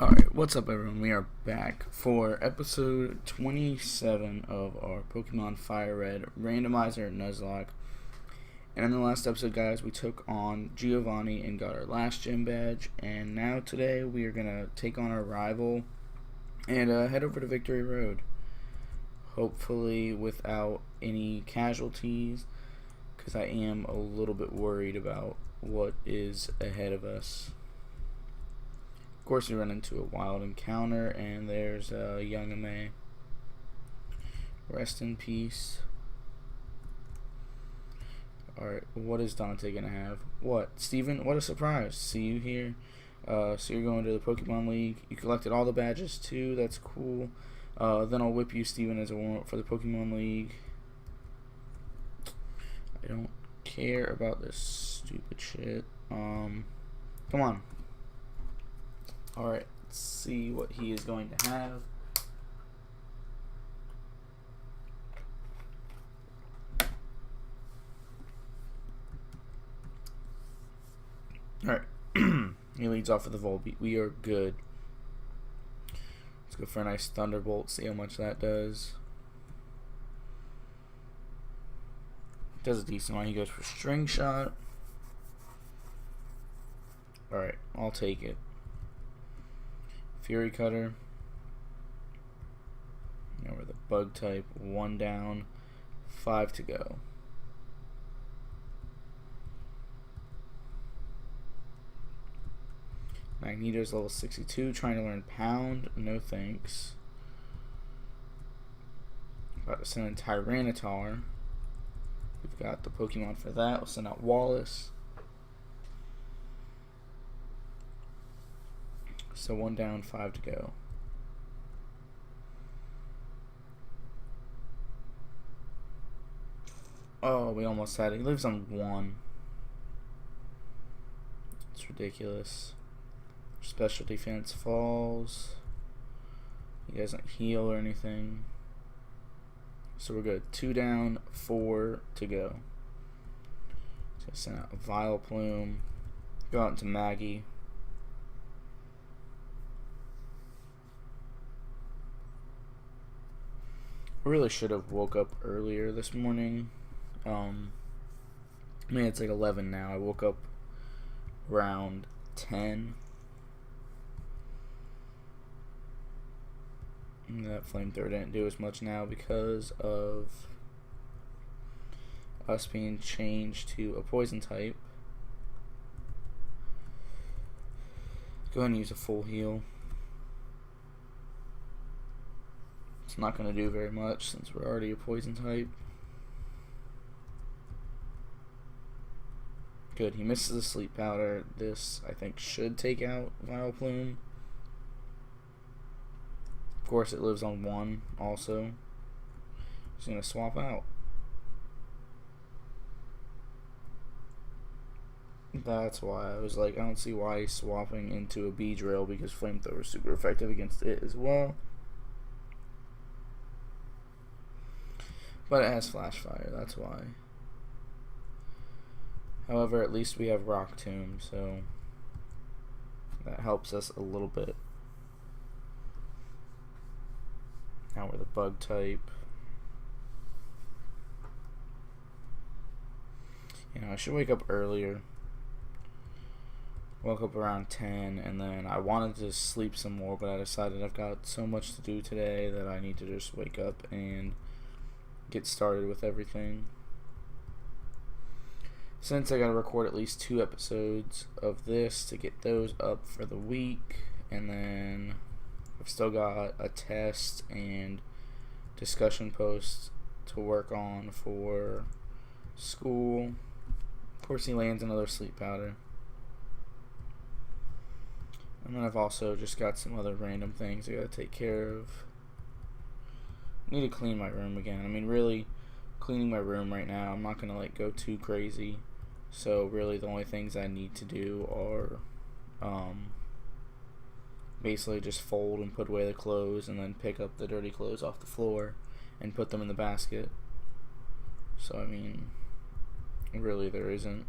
Alright, what's up everyone? We are back for episode 27 of our Pokemon Fire Red Randomizer Nuzlocke. And in the last episode, guys, we took on Giovanni and got our last gym badge. And now today we are going to take on our rival and head over to Victory Road. Hopefully without any casualties, because I am a little bit worried about what is ahead of us. Of course, we run into a wild encounter, and there's Youngame. Rest in peace. Alright, what is Dante gonna have? What? Steven, what a surprise. See you here. So you're going to the Pokemon League. You collected all the badges too, that's cool. Then I'll whip you, Steven, as a warm-up for the Pokemon League. I don't care about this stupid shit. Come on. Alright, let's see what he is going to have. Alright, he leads off with the Volbeat. We are good. Let's go for a nice Thunderbolt, see how much that does. Does a decent amount. He goes for String Shot. Alright, I'll take it. Fury Cutter. Now we're the Bug type. 1 down, 5 to go. Magneto's level 62, trying to learn Pound. No thanks. About to send in Tyranitar. We've got the Pokemon for that. We'll send out Wallace. So 1 down, 5 to go. Oh, we almost had it. He lives on 1. It's ridiculous. Special defense falls. He doesn't heal or anything. So we're good. 2 down, 4 to go. So send out a Vileplume. Go out into Maggie. I really should have woke up earlier this morning. I mean, it's like 11 now. I woke up around 10. And that Flamethrower didn't do as much now because of us being changed to a poison type. Go ahead and use a full heal. It's not going to do very much since we're already a poison type. Good, he misses the Sleep Powder. This, I think, should take out Vileplume. Of course, it lives on 1 also. Just going to swap out. That's why I was like, I don't see why he's swapping into a Beedrill, because Flamethrower is super effective against it as well. But it has Flash Fire, that's why. However, at least we have Rock Tomb, so that helps us a little bit. Now we're the Bug type. You know, I should wake up earlier. Woke up around 10, and then I wanted to sleep some more, but I decided I've got so much to do today that I need to just wake up and get started with everything. Since I gotta record at least 2 episodes of this to get those up for the week, and then I've still got a test and discussion post to work on for school. Of course, he lands another Sleep Powder. And then I've also just got some other random things I gotta take care of. I need to clean my room again. I mean, really, cleaning my room right now, I'm not gonna like go too crazy. So really, the only things I need to do are basically just fold and put away the clothes, and then pick up the dirty clothes off the floor and put them in the basket. So I mean, really, there isn't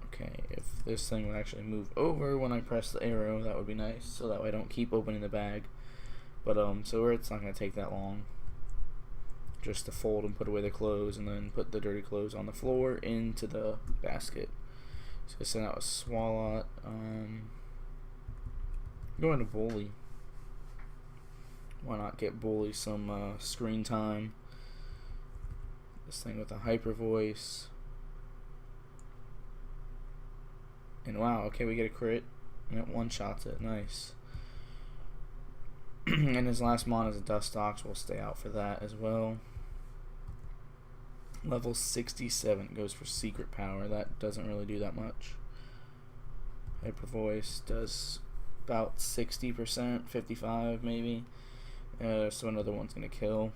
a Okay, if this thing would actually move over when I press the arrow, that would be nice, so that way I don't keep opening the bag. But so it's not going to take that long. Just to fold and put away the clothes, and then put the dirty clothes on the floor into the basket. So I send out a Swalot. Going to Bully. Why not get Bully some screen time? This thing with a hyper voice. And wow, okay, we get a crit. And it one-shots it. Nice. And his last mon is a Dustox. We'll stay out for that as well. Level 67 goes for Secret Power. That doesn't really do that much. Hyper Voice does about 60%, 55 maybe. So another one's gonna kill.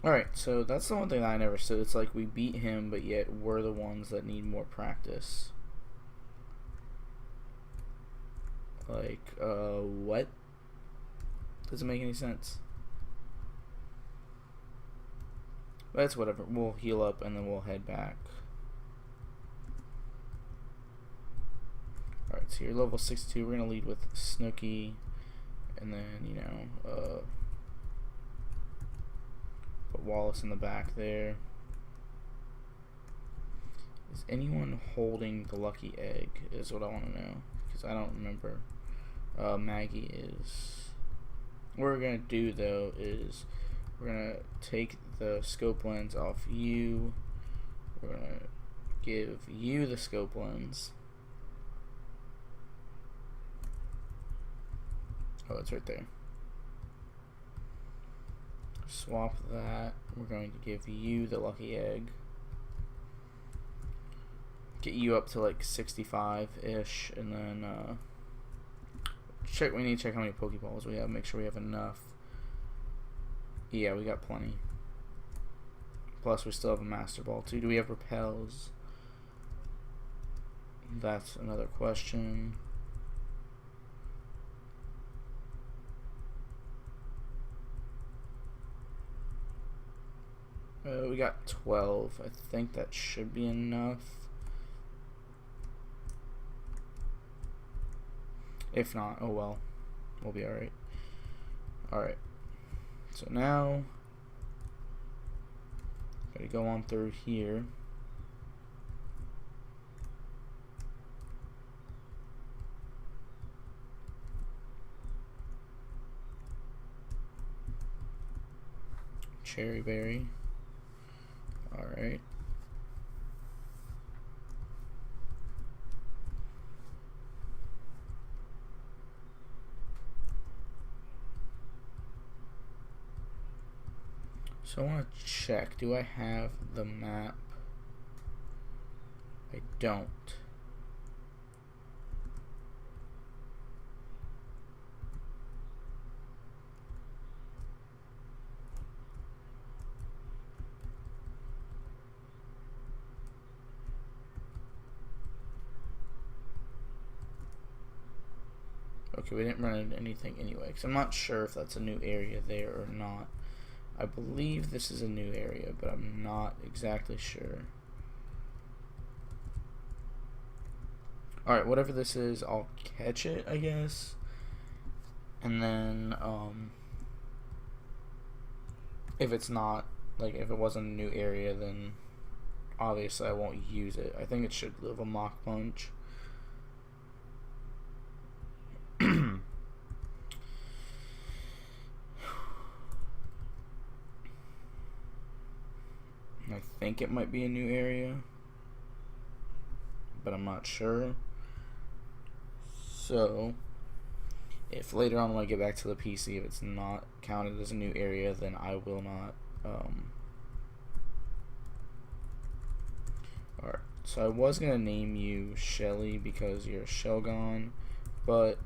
Alright, so that's the one thing that I never said. It's like we beat him, but yet we're the ones that need more practice. Like, what? Doesn't make any sense. But it's whatever. We'll heal up and then we'll head back. Alright, so you're level 62. We're going to lead with Snooky. And then, you know, put Wallace in the back there. Is anyone holding the lucky egg is what I want to know, because I don't remember. Maggie is. What we're going to do though is we're going to take the scope lens off you. We're going to give you the scope lens. Oh, it's right there. Swap that. We're going to give you the lucky egg. Get you up to like 65-ish, and then check. We need to check how many Pokeballs we have. Make sure we have enough. Yeah, we got plenty. Plus, we still have a Master Ball too. Do we have repels? That's another question. We got 12. I think that should be enough. If not, oh well. We'll be alright. Alright. So now, gotta go on through here. Cherry Berry. Alright. So I want to check, do I have the map? I don't. Okay, we didn't run into anything anyway, because I'm not sure if that's a new area there or not. I believe this is a new area, but I'm not exactly sure. Alright, whatever this is, I'll catch it, I guess. And then, if it's not, like, if it wasn't a new area, then obviously I won't use it. I think it should live a Mach Punch. I think it might be a new area, but I'm not sure. So, if later on when I get back to the PC, if it's not counted as a new area, then I will not. Alright, so I was going to name you Shelly because you're a Shelgon, but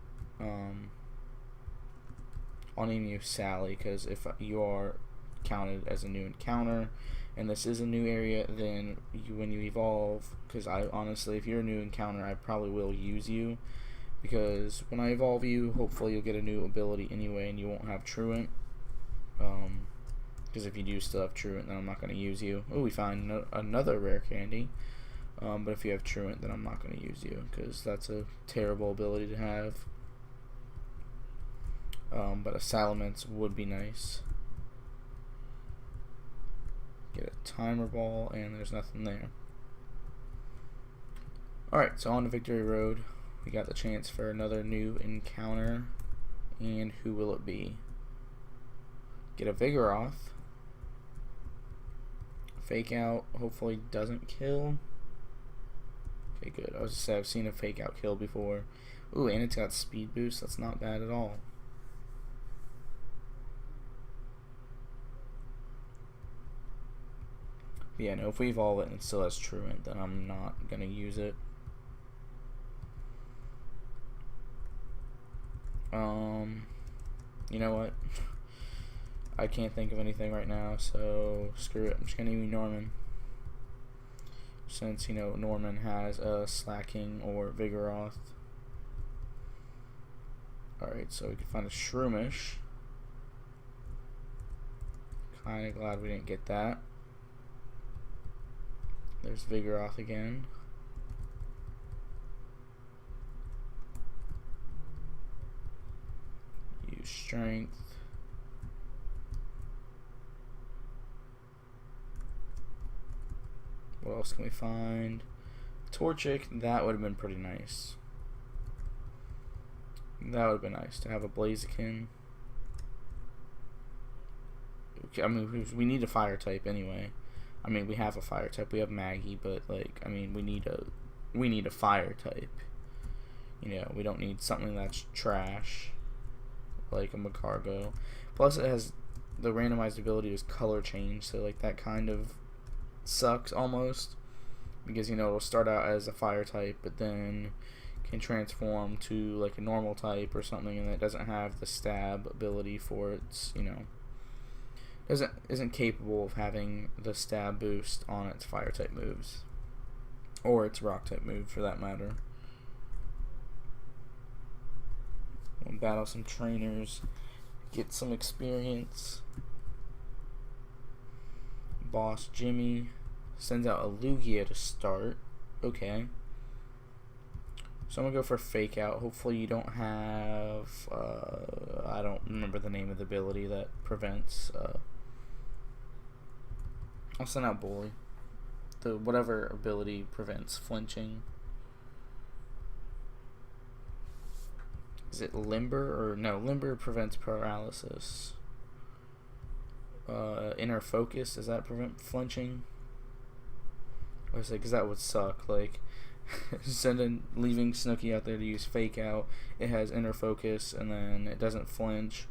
I'll name you Sally because if you are counted as a new encounter. And this is a new area, then when you evolve, because I honestly, if you're a new encounter, I probably will use you, because when I evolve you, hopefully you'll get a new ability anyway, and you won't have Truant. Because if you do still have Truant, then I'm not going to use you. Oh, we find another rare candy. But if you have Truant, then I'm not going to use you, because that's a terrible ability to have. But a Salamence would be nice. Get a timer ball, and there's nothing there. Alright, so on to Victory Road. We got the chance for another new encounter. And who will it be? Get a Vigoroth. Fake Out, hopefully doesn't kill. Okay, good. I was just saying, I've seen a Fake Out kill before. Ooh, and it's got speed boost. That's not bad at all. Yeah, no, if we evolve it and it still has Truant, then I'm not going to use it. You know what? I can't think of anything right now, so screw it. I'm just going to use Norman. Since, you know, Norman has a Slacking or Vigoroth. Alright, so we can find a Shroomish. Kinda glad we didn't get that. There's Vigoroth again. Use Strength. What else can we find? Torchic, that would have been pretty nice. That would have been nice to have a Blaziken. I mean, we need a fire type anyway. I mean, we have a fire type. We have Maggie, but like, I mean, we need a fire type. You know, we don't need something that's trash, like a Magcargo. Plus, it has the randomized ability is color change, so like that kind of sucks almost, because you know it'll start out as a fire type, but then can transform to like a normal type or something, and it doesn't have the stab ability for its, you know, isn't capable of having the stab boost on its fire type moves, or its rock type move for that matter. We'll battle some trainers, get some experience. Boss Jimmy sends out a Lugia to start. Okay. So I'm going to go for Fake Out. Hopefully you don't have, I don't remember the name of the ability that prevents, I'll send out Bully. The whatever ability prevents flinching. Is it Limber? Or no, Limber prevents paralysis. Inner Focus, does that prevent flinching? I was like, because that would suck. Like, leaving Snooki out there to use Fake Out. It has Inner Focus, and then it doesn't flinch,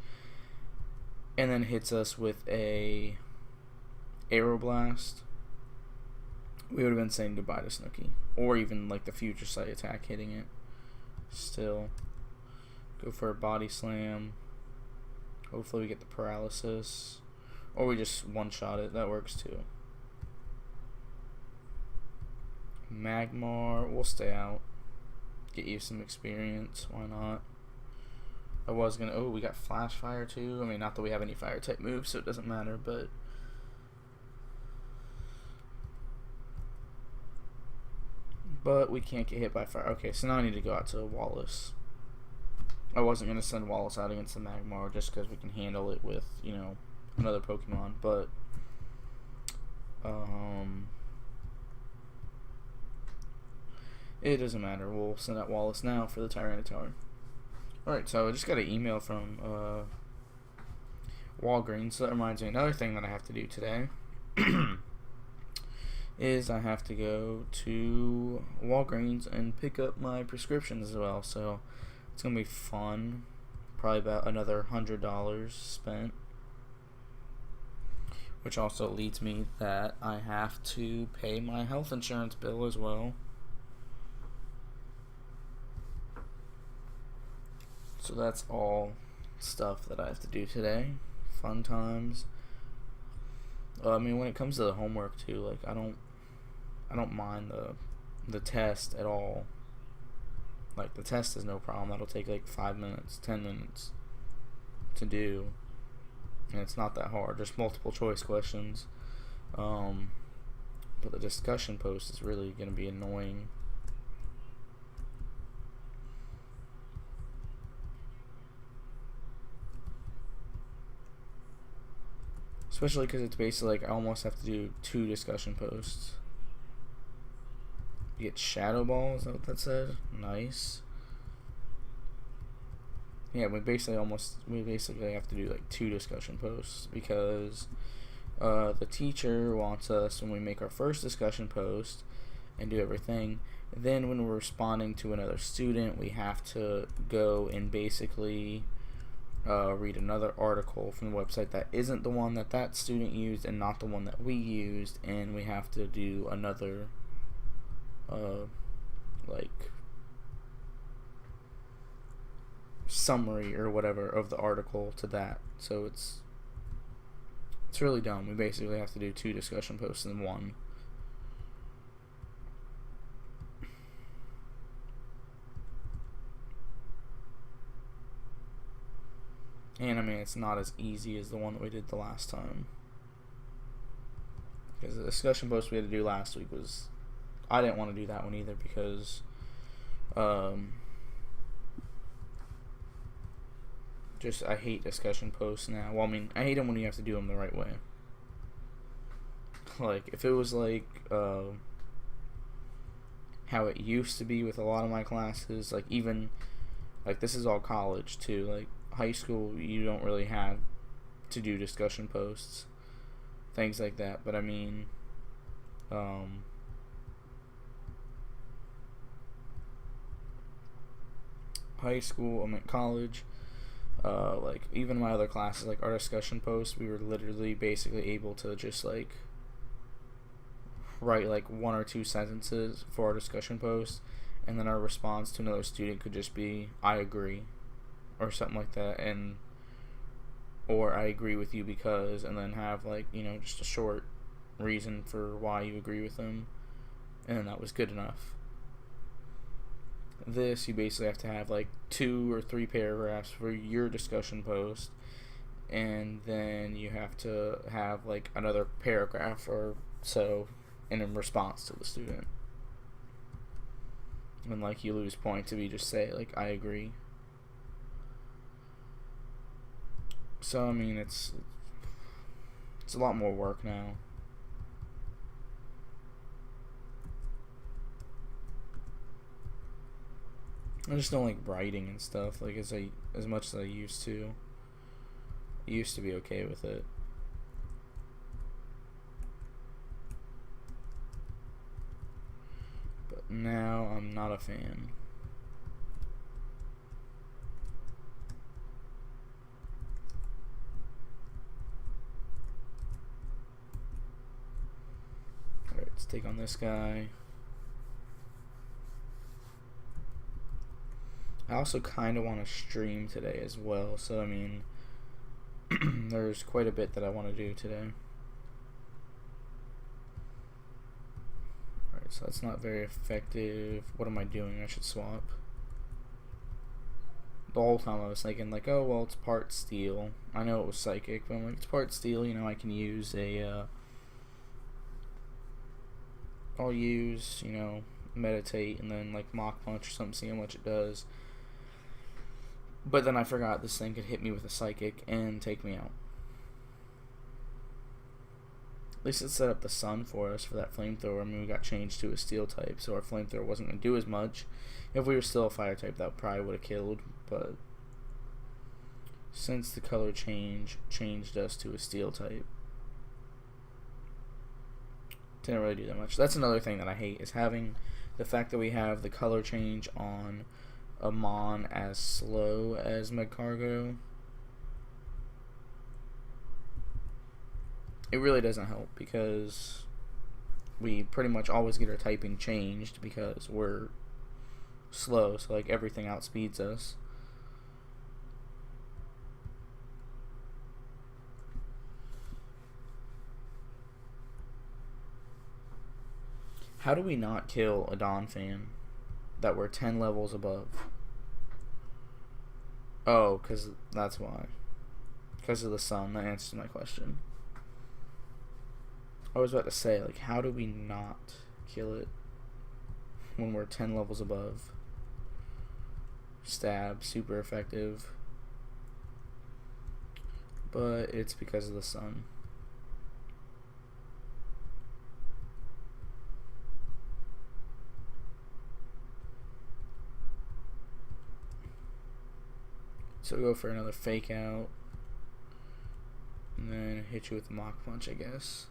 and then hits us with a Aeroblast. We would have been saying goodbye to Snooki, or even like the Future Sight attack hitting it. Still, go for a Body Slam. Hopefully we get the paralysis. Or we just one-shot it. That works too. Magmar. We'll stay out. Get you some experience. Why not? I was going to... Oh, we got Flash Fire too. I mean, not that we have any fire-type moves, so it doesn't matter, but... But we can't get hit by fire. Okay, so now I need to go out to Wallace. I wasn't going to send Wallace out against the Magmar just because we can handle it with, you know, another Pokemon, but it doesn't matter. We'll send out Wallace now for the Tyranitar. Alright, so I just got an email from Walgreens, so that reminds me, another thing that I have to do today is I have to go to Walgreens and pick up my prescriptions as well, so it's going to be fun. Probably about another $100 spent. Which also leads me that I have to pay my health insurance bill as well. So that's all stuff that I have to do today. Fun times. I mean, when it comes to the homework too, like I don't mind the test at all. Like the test is no problem. That'll take like 5 minutes, 10 minutes to do, and it's not that hard. Just multiple choice questions. But the discussion post is really going to be annoying. Especially because it's basically like I almost have to do 2 discussion posts. You get shadow ball, is that what that said? Nice. Yeah, we basically have to do like 2 discussion posts because the teacher wants us, when we make our first discussion post and do everything, then when we're responding to another student, we have to go and basically read another article from the website that isn't the one that that student used and not the one that we used, and we have to do another like summary or whatever of the article to that. So it's really dumb. We basically have to do 2 discussion posts in one. And I mean, it's not as easy as the one that we did the last time. Because the discussion post we had to do last week was, I didn't want to do that one either because just I hate discussion posts now. Well, I mean, I hate them when you have to do them the right way. Like, if it was like how it used to be with a lot of my classes, like even, like this is all college too, like high school you don't really have to do discussion posts, things like that. But I mean, high school, I mean college, like even my other classes, like our discussion posts, we were literally basically able to just like write like 1 or 2 sentences for our discussion post, and then our response to another student could just be I agree or something like that, and or I agree with you because, and then have like, you know, just a short reason for why you agree with them, and then that was good enough. This, you basically have to have like 2 or 3 paragraphs for your discussion post, and then you have to have like another paragraph or so in response to the student. And like you lose points if you just say like I agree. So I mean, it's a lot more work now. I just don't like writing and stuff like as much as I used to. I used to be okay with it. But now I'm not a fan. Alright, let's take on this guy. I also kind of want to stream today as well, so I mean, there's quite a bit that I want to do today. Alright, so that's not very effective. What am I doing? I should swap. The whole time I was thinking like, oh well, it's part steel. I know it was psychic, but I'm like, it's part steel, you know, I can use a I'll use, you know, meditate and then like mock punch or something, see how much it does. But then I forgot this thing could hit me with a psychic and take me out. At least it set up the sun for us for that flamethrower. I mean, we got changed to a steel type, so our flamethrower wasn't going to do as much. If we were still a fire type, that probably would have killed. But since the color changed us to a steel type, didn't really do that much. That's another thing that I hate, is having the fact that we have the color change on a Mon as slow as Megcargo. It really doesn't help because we pretty much always get our typing changed because we're slow, so like everything outspeeds us. How do we not kill a Dawn fan that we're 10 levels above? Oh, because that's why. Because of the sun. That answers my question. I was about to say, like, how do we not kill it when we're 10 levels above? Stab, super effective. But it's because of the sun. So we'll go for another fake out. And then hit you with the Mach Punch, I guess.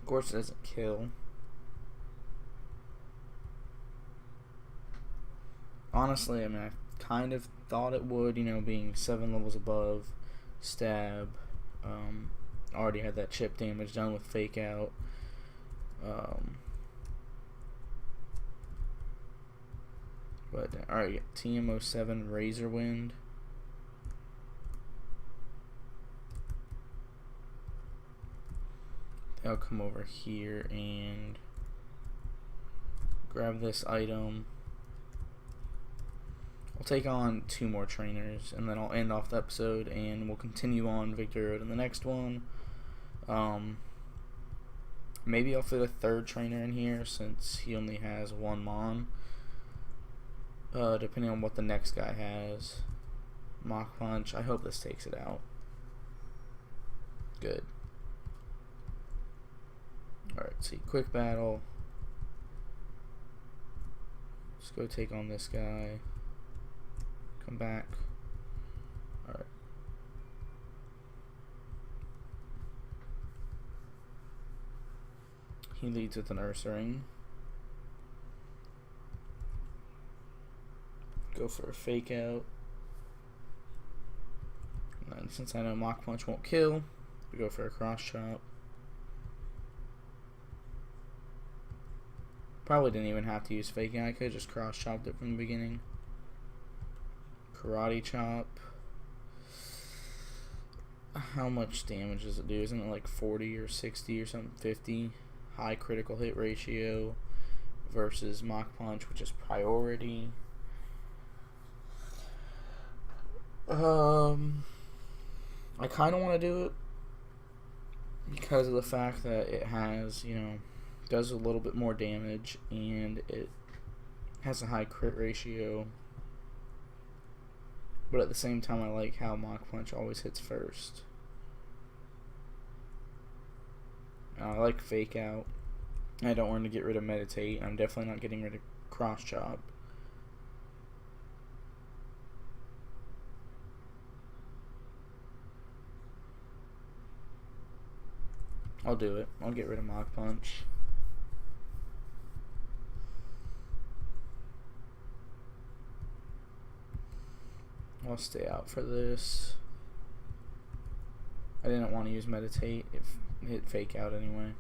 Of course, it doesn't kill. Honestly, I mean, I kind of thought it would, you know, being 7 levels above. Stab. Already had that chip damage done with fake out. But alright, TM07 Razor Wind. I'll come over here and grab this item. I'll take on 2 more trainers and then I'll end off the episode and we'll continue on Victory Road in the next one. Maybe I'll fit a 3rd trainer in here since he only has 1 Mon. Depending on what the next guy has. Mach Punch. I hope this takes it out. Good. Alright, see, quick battle. Let's go take on this guy. Come back. Alright. He leads with an Ursaring. Go for a fake out. And then since I know Mach Punch won't kill, we go for a cross chop. Probably didn't even have to use fake out. I could have just cross chopped it from the beginning. Karate chop. How much damage does it do? Isn't it like 40 or 60 or something? 50. High critical hit ratio versus Mach Punch, which is priority. I kind of want to do it because of the fact that it has, you know, does a little bit more damage and it has a high crit ratio. But at the same time, I like how Mach Punch always hits first. I like fake out. I don't want to get rid of meditate. I'm definitely not getting rid of cross chop. I'll do it. I'll get rid of Mach Punch. I'll stay out for this. I didn't want to use meditate. It hit fake out anyway.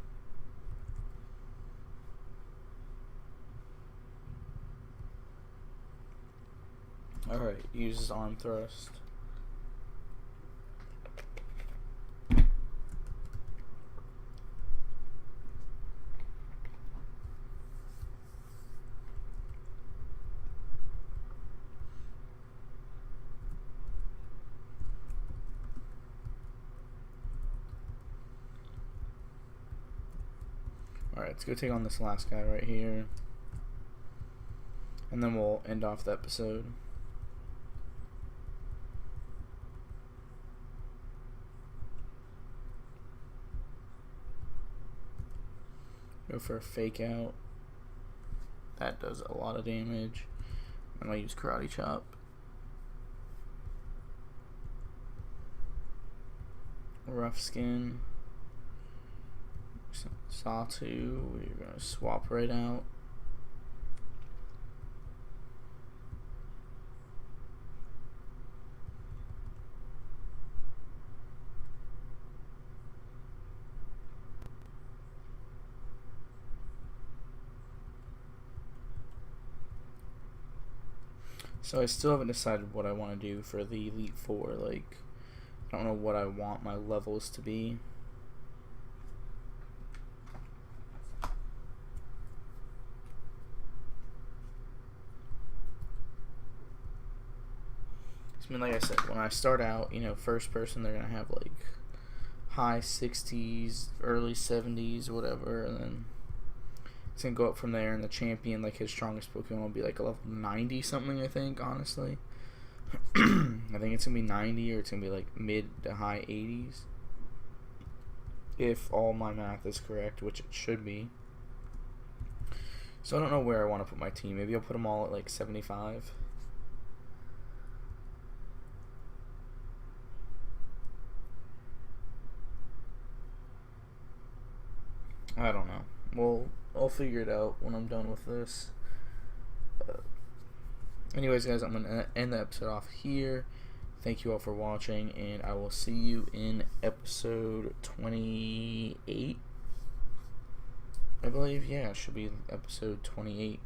Alright, uses arm thrust. Alright, let's go take on this last guy right here. And then we'll end off the episode. Go for a fake out. That does a lot of damage. I'm going to use Karate Chop. Rough Skin. Sawtooth, we're going to swap right out. So I still haven't decided what I want to do for the Elite Four. Like, I I don't know what I want my levels to be. I mean, like I said, when I start out, you know, first person, they're gonna have like high 60s, early 70s, whatever, and then it's gonna go up from there. And the champion, like his strongest Pokemon, will be like a level 90 something. I think, honestly, I think it's gonna be 90, or it's gonna be like mid to high 80s, if all my math is correct, which it should be. So I don't know where I want to put my team. Maybe I'll put them all at like 75. I don't know. Well, I'll figure it out when I'm done with this. Anyways, guys, I'm going to end the episode off here. Thank you all for watching, and I will see you in episode 28. I believe, yeah, it should be episode 28.